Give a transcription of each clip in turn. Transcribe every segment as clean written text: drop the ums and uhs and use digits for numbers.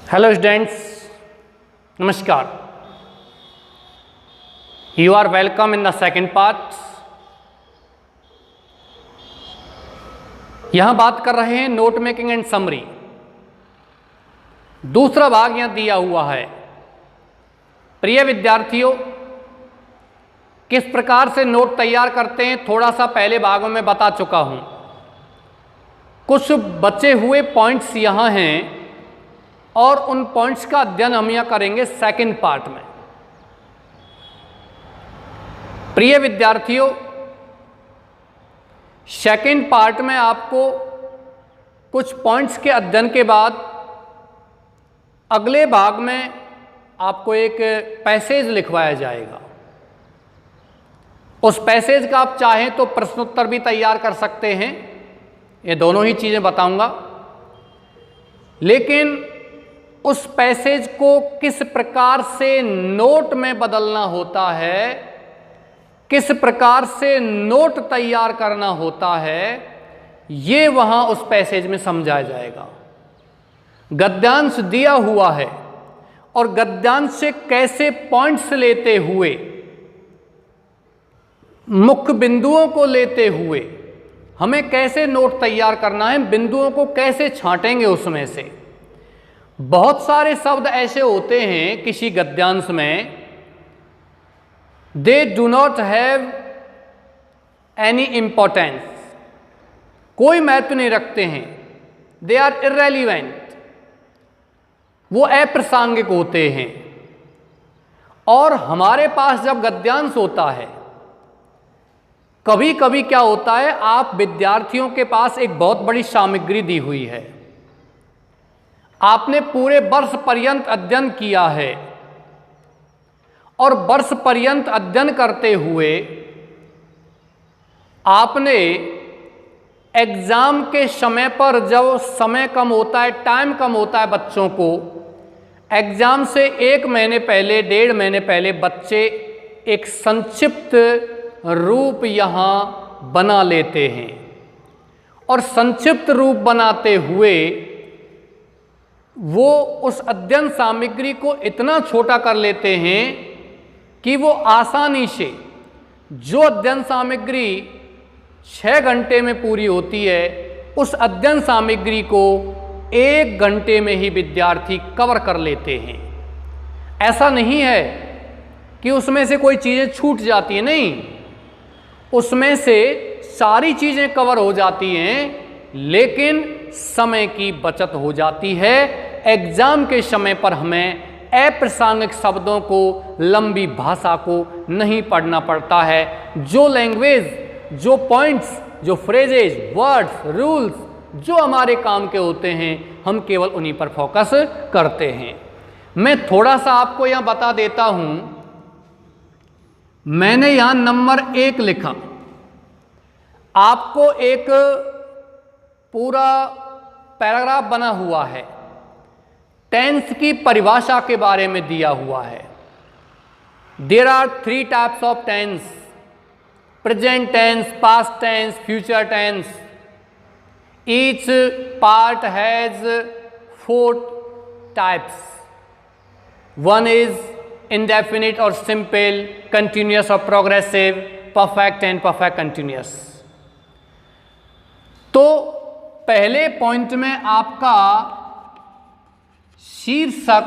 Hello students, Namaskar. You are welcome in the second part. यहाँ बात कर रहे हैं नोट मेकिंग एंड समरी। दूसरा भाग यहाँ दिया हुआ है। प्रिय विद्यार्थियों, किस प्रकार से नोट तैयार करते हैं थोड़ा सा पहले भागों में बता चुका हूँ। कुछ बचे हुए पॉइंट्स यहाँ हैं और उन पॉइंट्स का अध्ययन हम यहाँ करेंगे सेकंड पार्ट में। प्रिय विद्यार्थियों, सेकंड पार्ट में आपको कुछ पॉइंट्स के अध्ययन के बाद अगले भाग में आपको एक पैसेज लिखवाया जाएगा। उस पैसेज का आप चाहें तो प्रश्नोत्तर भी तैयार कर सकते हैं। ये दोनों ही चीज़ें बताऊंगा, लेकिन उस पैसेज को किस प्रकार से नोट में बदलना होता है, किस प्रकार से नोट तैयार करना होता है, ये वहां उस पैसेज में समझाया जाएगा। गद्यांश दिया हुआ है और गद्यांश से कैसे पॉइंट्स लेते हुए, मुख्य बिंदुओं को लेते हुए हमें कैसे नोट तैयार करना है, बिंदुओं को कैसे छांटेंगे उसमें से। बहुत सारे शब्द ऐसे होते हैं किसी गद्यांश में, they do not have any importance, कोई महत्व नहीं रखते हैं, दे आर इर्रेलीवेंट, वो अप्रासंगिक होते हैं। और हमारे पास जब गद्यांश होता है, कभी कभी क्या होता है, आप विद्यार्थियों के पास एक बहुत बड़ी सामग्री दी हुई है, आपने पूरे वर्ष पर्यंत अध्ययन किया है और वर्ष पर्यंत अध्ययन करते हुए आपने एग्जाम के समय पर, जब समय कम होता है, टाइम कम होता है बच्चों को, एग्जाम से 1 महीने पहले, 1.5 महीने पहले बच्चे एक संक्षिप्त रूप यहाँ बना लेते हैं और संक्षिप्त रूप बनाते हुए वो उस अध्ययन सामग्री को इतना छोटा कर लेते हैं कि वो आसानी से जो अध्ययन सामग्री 6 घंटे में पूरी होती है, उस अध्ययन सामग्री को 1 घंटे में ही विद्यार्थी कवर कर लेते हैं। ऐसा नहीं है कि उसमें से कोई चीज़ें छूट जाती हैं, नहीं, उसमें से सारी चीज़ें कवर हो जाती हैं, लेकिन समय की बचत हो जाती है। एग्जाम के समय पर हमें अप्रासंगिक शब्दों को, लंबी भाषा को नहीं पढ़ना पड़ता है। जो लैंग्वेज, जो पॉइंट्स, जो फ्रेजेज, वर्ड्स, रूल्स जो हमारे काम के होते हैं, हम केवल उन्हीं पर फोकस करते हैं। मैं थोड़ा सा आपको यहाँ बता देता हूँ। मैंने यहाँ नंबर 1 लिखा, आपको एक पूरा पैराग्राफ बना हुआ है, टेंस की परिभाषा के बारे में दिया हुआ है। There are 3 types of tense, present tense, past tense, future tense. Each part has 4 types. One is indefinite और simple, continuous और progressive, perfect and perfect continuous। तो पहले पॉइंट में आपका शीर्षक,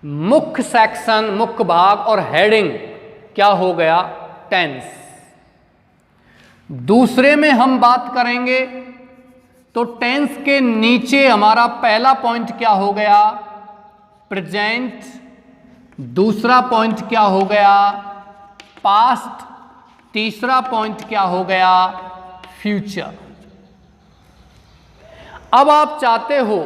मुख्य सेक्शन, मुख्य भाग और हेडिंग क्या हो गया, टेंस। दूसरे में हम बात करेंगे तो टेंस के नीचे हमारा पहला पॉइंट क्या हो गया, प्रेजेंट। दूसरा पॉइंट क्या हो गया, पास्ट। तीसरा पॉइंट क्या हो गया, फ्यूचर। अब आप चाहते हो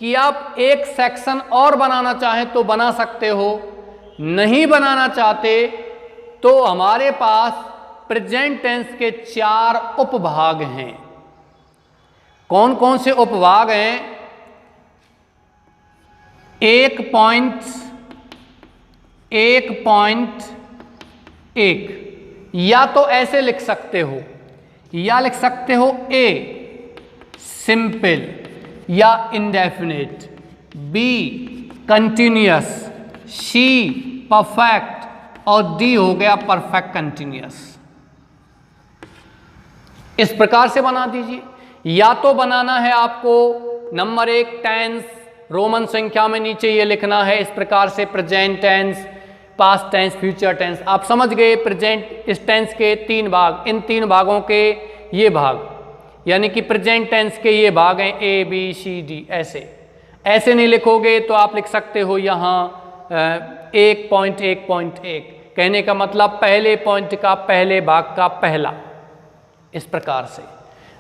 कि आप एक सेक्शन और बनाना चाहें तो बना सकते हो, नहीं बनाना चाहते तो हमारे पास प्रेजेंट टेंस के 4 उपभाग हैं। कौन कौन से उपभाग हैं, 1.1, या तो ऐसे लिख सकते हो, या लिख सकते हो ए सिंपल या indefinite, B continuous, C perfect और डी हो गया परफेक्ट कंटिन्यूअस। इस प्रकार से बना दीजिए। या तो बनाना है आपको नंबर 1 टेंस, रोमन संख्या में नीचे ये लिखना है इस प्रकार से, present tense, past tense, future tense. आप समझ गए प्रेजेंट, इस टेंस के 3 भाग, इन 3 भागों के ये भाग, यानी कि प्रेजेंट टेंस के ये भाग हैं ए बी सी डी। ऐसे नहीं लिखोगे तो आप लिख सकते हो यहाँ 1.1.1, कहने का मतलब पहले पॉइंट का पहले भाग का पहला। इस प्रकार से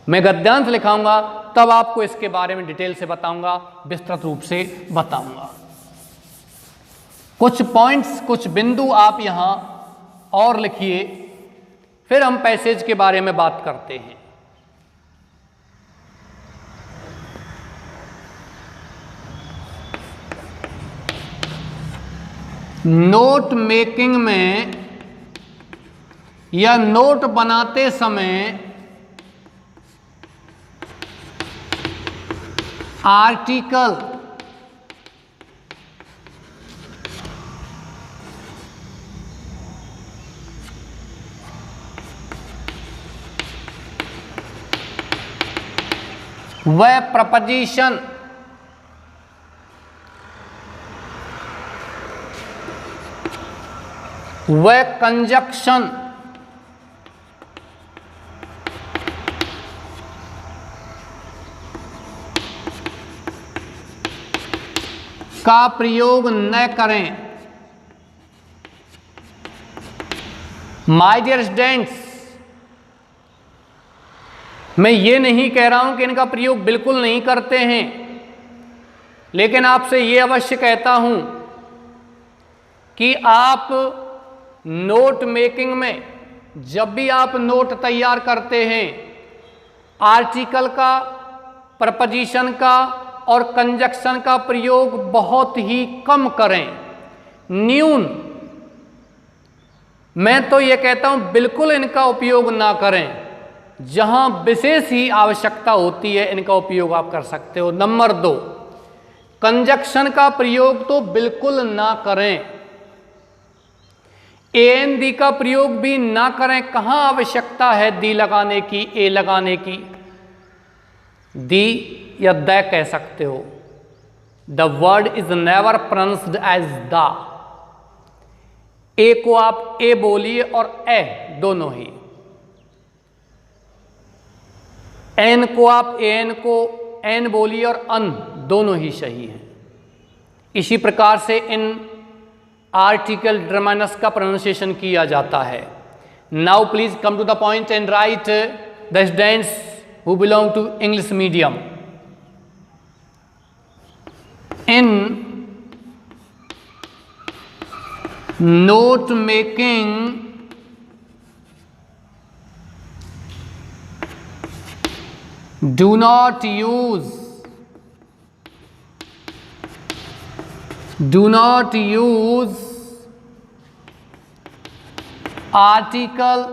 मैं गद्यांश लिखाऊंगा तब आपको इसके बारे में डिटेल से बताऊंगा, विस्तृत रूप से बताऊंगा। कुछ पॉइंट्स, कुछ बिंदु आप यहां और लिखिए, फिर हम पैसेज के बारे में बात करते हैं। नोट मेकिंग में या नोट बनाते समय आर्टिकल व प्रपोजिशन व कंजक्शन का प्रयोग न करें। माय डियर स्टूडेंट्स, मैं ये नहीं कह रहा हूं कि इनका प्रयोग बिल्कुल नहीं करते हैं, लेकिन आपसे ये अवश्य कहता हूं कि आप नोट मेकिंग में जब भी आप नोट तैयार करते हैं, आर्टिकल का, प्रपोजिशन का और कंजक्शन का प्रयोग बहुत ही कम करें, न्यून। मैं तो ये कहता हूं बिल्कुल इनका उपयोग ना करें। जहां विशेष ही आवश्यकता होती है इनका उपयोग आप कर सकते हो। नंबर 2, कंजक्शन का प्रयोग तो बिल्कुल ना करें। एन दी का प्रयोग भी ना करें। कहां आवश्यकता है दी लगाने की, ए लगाने की? दी या द कह सकते हो। The word is never pronounced as the. A को आप ए बोलिए और ए दोनों ही। एन को आप एन को एन बोलिए और अन दोनों ही सही हैं। इसी प्रकार से इन आर्टिकल डिटरमाइनर्स का प्रोनाउंसिएशन किया जाता है। Now please come to the point and write the students who belong to English medium. In note making, do not use article,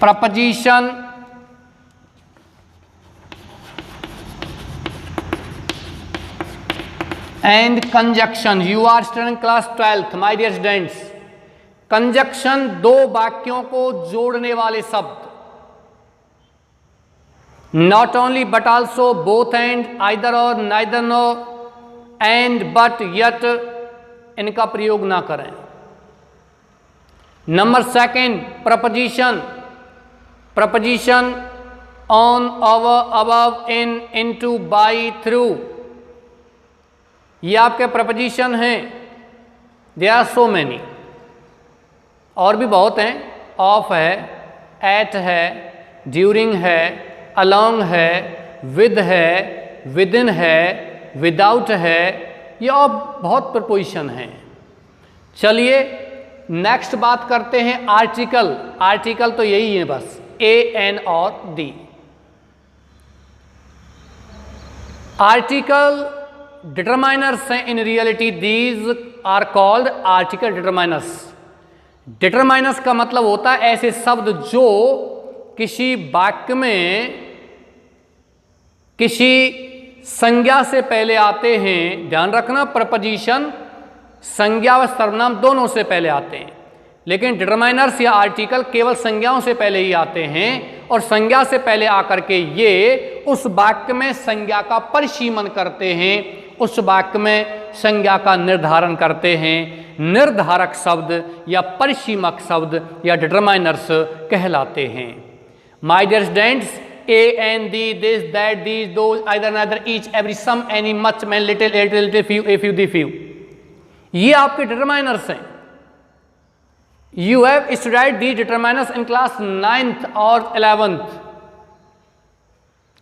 preposition and conjunction. You are studying class 12th, my dear students. Conjunction दो वाक्यों को जोड़ने वाले शब्द, not only but also, both and, either और, neither nor, and, but, yet, इनका प्रयोग ना करें। Number 2, preposition, preposition on, over, above, in, into, by, through, ये आपके प्रपोजिशन हैं। दे आर सो मैनी, और भी बहुत हैं। ऑफ है, एट है, ड्यूरिंग है, अलोंग है, विद है, विदिन है, विदाउट है, ये और बहुत प्रपोजिशन हैं। चलिए नेक्स्ट बात करते हैं आर्टिकल। आर्टिकल तो यही है बस, ए, एन और डी। आर्टिकल डिटरमाइनर्स हैं। In reality these are called article determiners. Determiners का मतलब होता है ऐसे शब्द जो किसी वाक्य में किसी संज्ञा से पहले आते हैं, ध्यान रखना प्रपोजिशन संज्ञा व सर्वनाम दोनों से पहले आते हैं, लेकिन डिटरमाइनर्स या आर्टिकल केवल संज्ञाओं से पहले ही आते हैं, और संज्ञा से पहले आकर के ये उस वाक्य में संज्ञा का परिसीमन करते हैं, उस वाक्य में संज्ञा का निर्धारण करते हैं। निर्धारक शब्द या परिसीमक शब्द या डिटरमाइनर्स कहलाते हैं। My dear students, a and the, this, that, these, those, either, neither, each, every, some, any, much, man, little, at, little, few, a few, the few, ये आपके डिटरमाइनर्स हैं। You have studied these determiners in class 9th और 11th।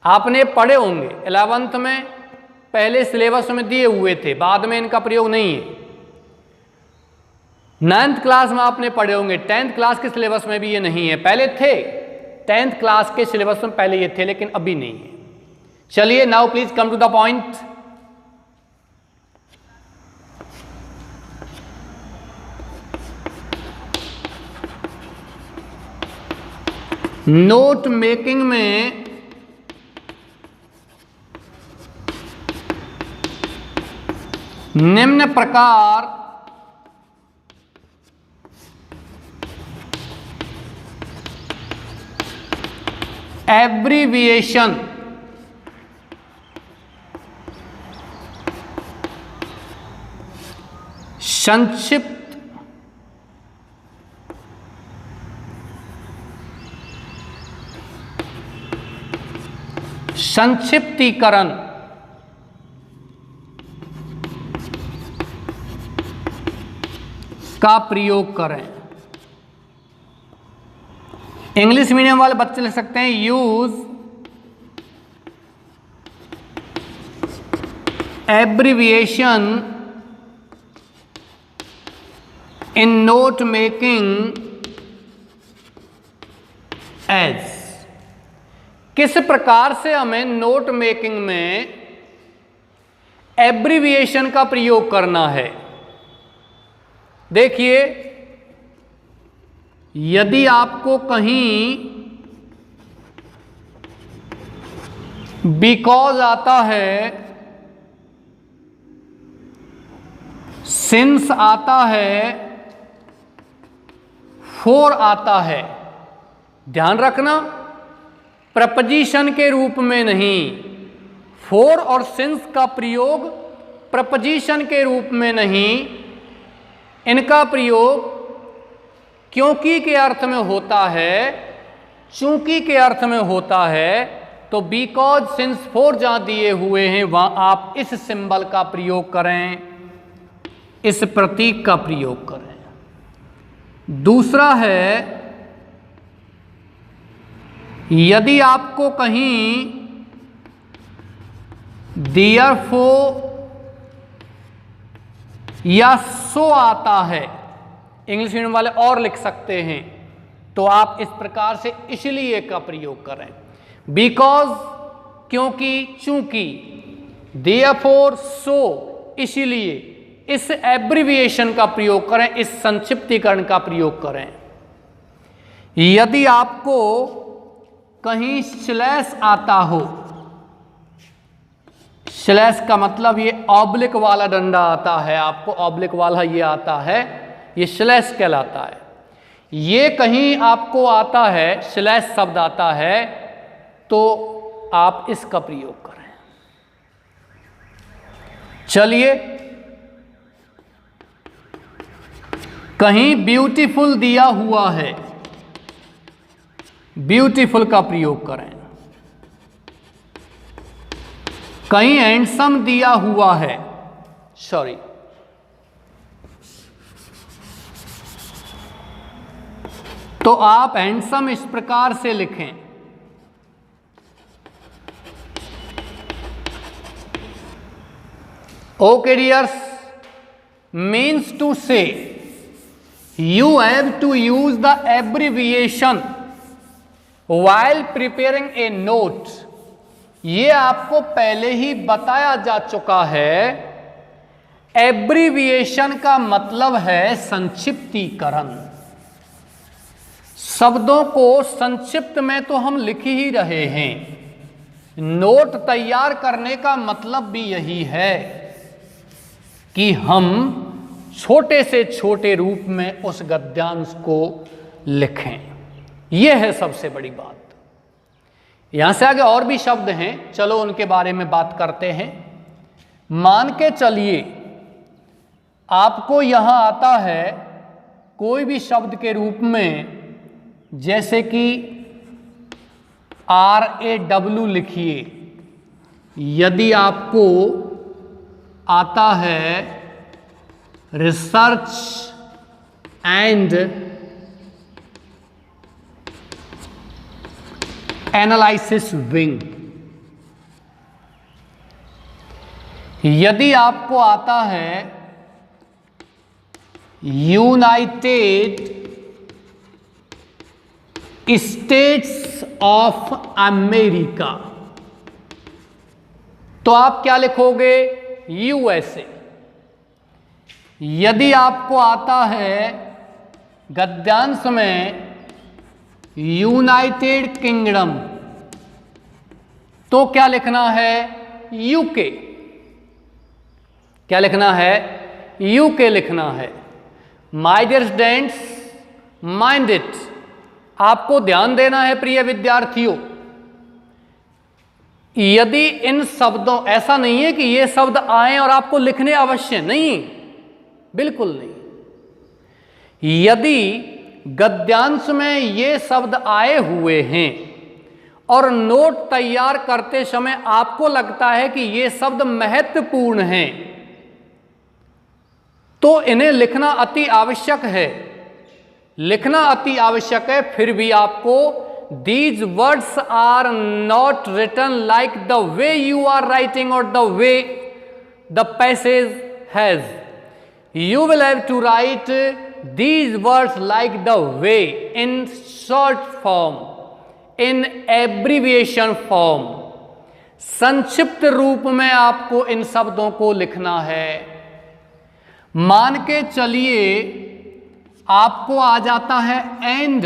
आपने पढ़े होंगे 11th में, पहले syllabus में दिए हुए थे, बाद में इनका प्रयोग नहीं है। 9th क्लास में आपने पढ़े होंगे, 10th क्लास के सिलेबस में भी ये नहीं है। पहले थे 10th क्लास के सिलेबस में, पहले ये थे, लेकिन अभी नहीं है। चलिए, now please come to the point. Note making में निम्न प्रकार एब्रीविएशन संक्षिप्त संक्षिप्तीकरण का प्रयोग करें। इंग्लिश मीडियम वाले बच्चे लिख सकते हैं, use abbreviation in note making as. किस प्रकार से हमें नोट मेकिंग में एब्रीविएशन का प्रयोग करना है। देखिए, यदि आपको कहीं बिकॉज आता है, सिंस आता है, फॉर आता है, ध्यान रखना प्रपोजिशन के रूप में नहीं। फॉर और सिंस का प्रयोग प्रपोजिशन के रूप में नहीं, इनका प्रयोग क्योंकि के अर्थ में होता है, चूंकि के अर्थ में होता है। तो बिकॉज, सिंस, फॉर जहां दिए हुए हैं वहां आप इस सिंबल का प्रयोग करें, इस प्रतीक का प्रयोग करें। दूसरा है, यदि आपको कहीं देयरफॉर या सो आता है, इंग्लिश मीडियम वाले और लिख सकते हैं, तो आप इस प्रकार से इसलिए का प्रयोग करें। बिकॉज क्योंकि, चूंकि, देयरफॉर सो इसलिए, इस एब्रीविएशन का प्रयोग करें, इस संक्षिप्तीकरण का प्रयोग करें। यदि आपको कहीं स्लैश आता हो, स्लैश का मतलब ये ऑब्लिक वाला डंडा आता है, आपको ऑब्लिक वाला ये आता है, ये स्लैश कहलाता है। ये कहीं आपको आता है, स्लैश शब्द आता है, तो आप इसका प्रयोग करें। चलिए, कहीं ब्यूटीफुल दिया हुआ है, ब्यूटीफुल का प्रयोग करें। कहीं हैंडसम दिया हुआ है, सॉरी, तो आप हैंडसम इस प्रकार से लिखें, ओके डियर्स, मीन्स टू से you have to use the abbreviation while preparing a note। ये आपको पहले ही बताया जा चुका है। एब्रीविएशन का मतलब है संक्षिप्तीकरण। शब्दों को संक्षिप्त में तो हम लिख ही रहे हैं, नोट तैयार करने का मतलब भी यही है कि हम छोटे से छोटे रूप में उस गद्यांश को लिखें। यह है सबसे बड़ी बात। यहां से आगे और भी शब्द हैं, चलो उनके बारे में बात करते हैं। मान के चलिए आपको यहां आता है कोई भी शब्द के रूप में, जैसे कि RAW लिखिए। यदि आपको आता है रिसर्च एंड एनालिसिस विंग, यदि आपको आता है यूनाइटेड स्टेट्स ऑफ अमेरिका, तो आप क्या लिखोगे? USA। यदि आपको आता है गद्यांश में यूनाइटेड किंगडम, तो क्या लिखना है? UK। क्या लिखना है? UK लिखना है। My dear students, mind it, आपको ध्यान देना है प्रिय विद्यार्थियों। यदि इन शब्दों, ऐसा नहीं है कि ये शब्द आए और आपको लिखने अवश्य, नहीं, बिल्कुल नहीं। यदि गद्यांश में ये शब्द आए हुए हैं और नोट तैयार करते समय आपको लगता है कि ये शब्द महत्वपूर्ण हैं, तो इन्हें लिखना अति आवश्यक है। लिखना अति आवश्यक है। फिर भी आपको these words are not written like the way you are writing or the way the passage has. You will have to write these words like the way, in short form, in abbreviation form. संक्षिप्त रूप में आपको इन शब्दों को लिखना है। मान के चलिए आपको आ जाता है एंड।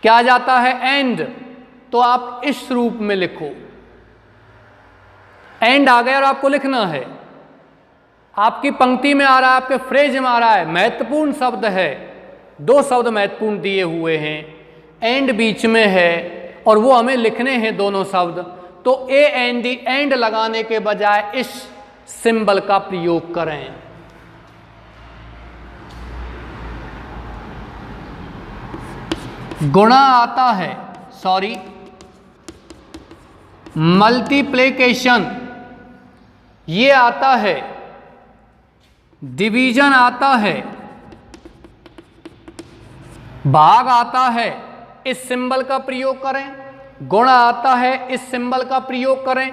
क्या आ जाता है? एंड। तो आप इस रूप में लिखो। एंड आ गया और आपको लिखना है। आपकी पंक्ति में आ रहा है, आपके फ्रेज में आ रहा है, महत्वपूर्ण शब्द है। दो शब्द महत्वपूर्ण दिए हुए हैं, एंड बीच में है और वो हमें लिखने हैं दोनों शब्द। तो AND, एंड लगाने के बजाय इस सिंबल का प्रयोग करें। गुणा आता है, सॉरी, मल्टीप्लिकेशन ये आता है, डिवीजन आता है, भाग आता है, इस सिंबल का प्रयोग करें। गुणा आता है, इस सिंबल का प्रयोग करें।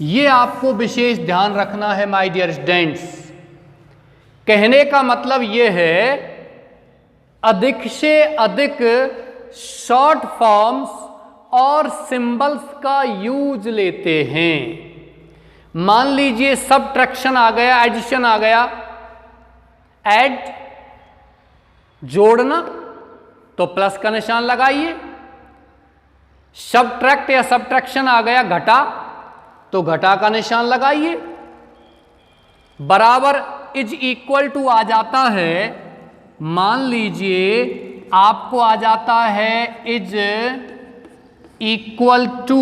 ये आपको विशेष ध्यान रखना है माय डियर स्टूडेंट्स। कहने का मतलब ये है अधिक से अधिक शॉर्ट फॉर्म्स और सिंबल्स का यूज लेते हैं। मान लीजिए सबट्रैक्शन आ गया, एडिशन आ गया, ऐड जोड़ना, तो प्लस का निशान लगाइए। सबट्रैक्ट या सबट्रैक्शन आ गया, घटा, तो घटा का निशान लगाइए। बराबर इज इक्वल टू आ जाता है, मान लीजिए आपको आ जाता है इज इक्वल टू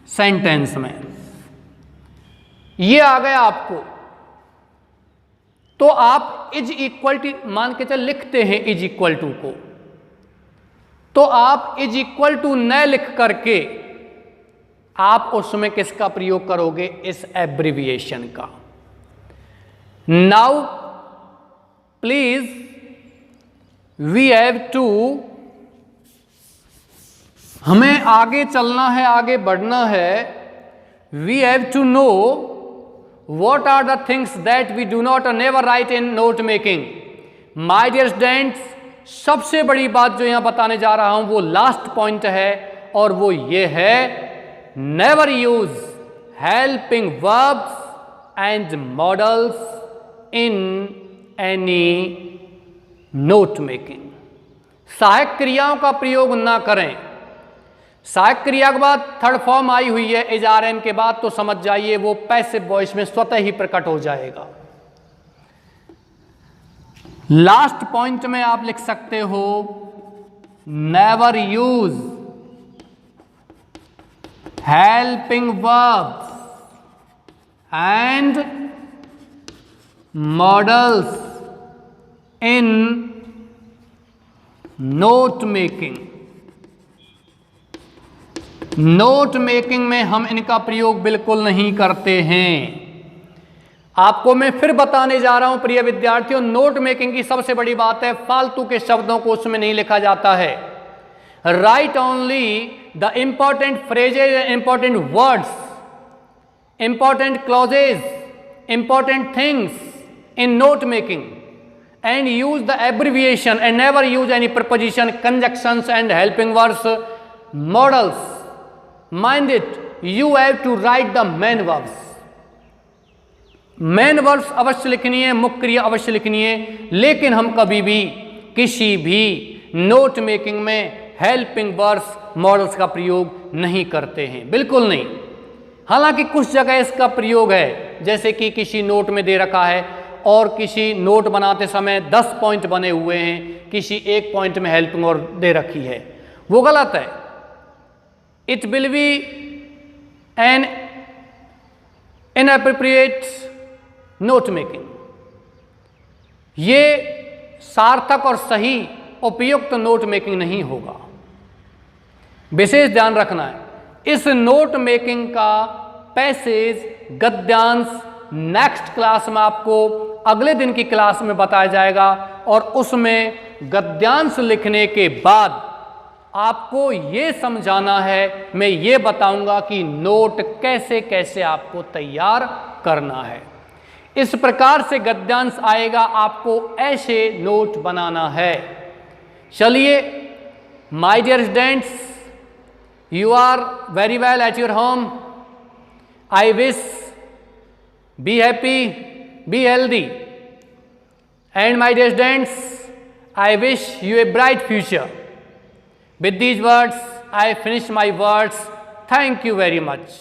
सेंटेंस में, ये आ गया आपको, तो आप इज इक्वल टू मान के चल लिखते हैं इज इक्वल टू को, तो आप इज इक्वल टू न लिख करके आप उसमें किसका प्रयोग करोगे? इस एब्रिविएशन का। Now please we have to, हमें आगे चलना है, आगे बढ़ना है। We have to know what are the things that we do not or never write in note making. My dear students, सबसे बड़ी बात जो यहां बताने जा रहा हूं वो लास्ट पॉइंट है, और वो ये है never use helping verbs and modals in any note making. सहायक क्रियाओं का प्रयोग ना करें, सहायक क्रिया के बाद थर्ड फॉर्म आई हुई है इज आर एम के बाद, तो समझ जाइए वो पैसिव वॉइस में स्वतः ही प्रकट हो जाएगा। लास्ट पॉइंट में आप लिख सकते हो never use helping verbs and models in note making. Note making में हम इनका प्रयोग बिल्कुल नहीं करते हैं। आपको मैं फिर बताने जा रहा हूं प्रिय विद्यार्थियों, नोट मेकिंग की सबसे बड़ी बात है फालतू के शब्दों को उसमें नहीं लिखा जाता है। Right only the important phrases, important words, important clauses, important things in note making and use the abbreviation and never use any preposition, conjunctions and helping words, modals. Mind it, you have to write the main verbs. main verbs अवश्य लिखनी है, मुख्य क्रिया अवश्य लिखनी है, लेकिन हम कभी भी किसी भी नोट मेकिंग में हेल्पिंग वर्ड्स, मॉडल्स का प्रयोग नहीं करते हैं, बिल्कुल नहीं। हालांकि कुछ जगह इसका प्रयोग है, जैसे कि किसी नोट में दे रखा है और किसी नोट बनाते समय 10 पॉइंट बने हुए हैं, किसी एक पॉइंट में हेल्पिंग और दे रखी है, वो गलत है। It will be an inappropriate note making. ये सार्थक और सही उपयुक्त नोट मेकिंग नहीं होगा, विशेष ध्यान रखना है। इस नोट मेकिंग का पैसेज, गद्यांश नेक्स्ट क्लास में आपको अगले दिन की क्लास में बताया जाएगा, और उसमें गद्यांश लिखने के बाद आपको ये समझाना है, मैं ये बताऊंगा कि नोट कैसे कैसे आपको तैयार करना है। इस प्रकार से गद्यांश आएगा, आपको ऐसे नोट बनाना है। चलिए my dear students, you are very well at your home. I wish be happy, be healthy, and my dear students, I wish you a bright future. With these words I finish my words. Thank you very much.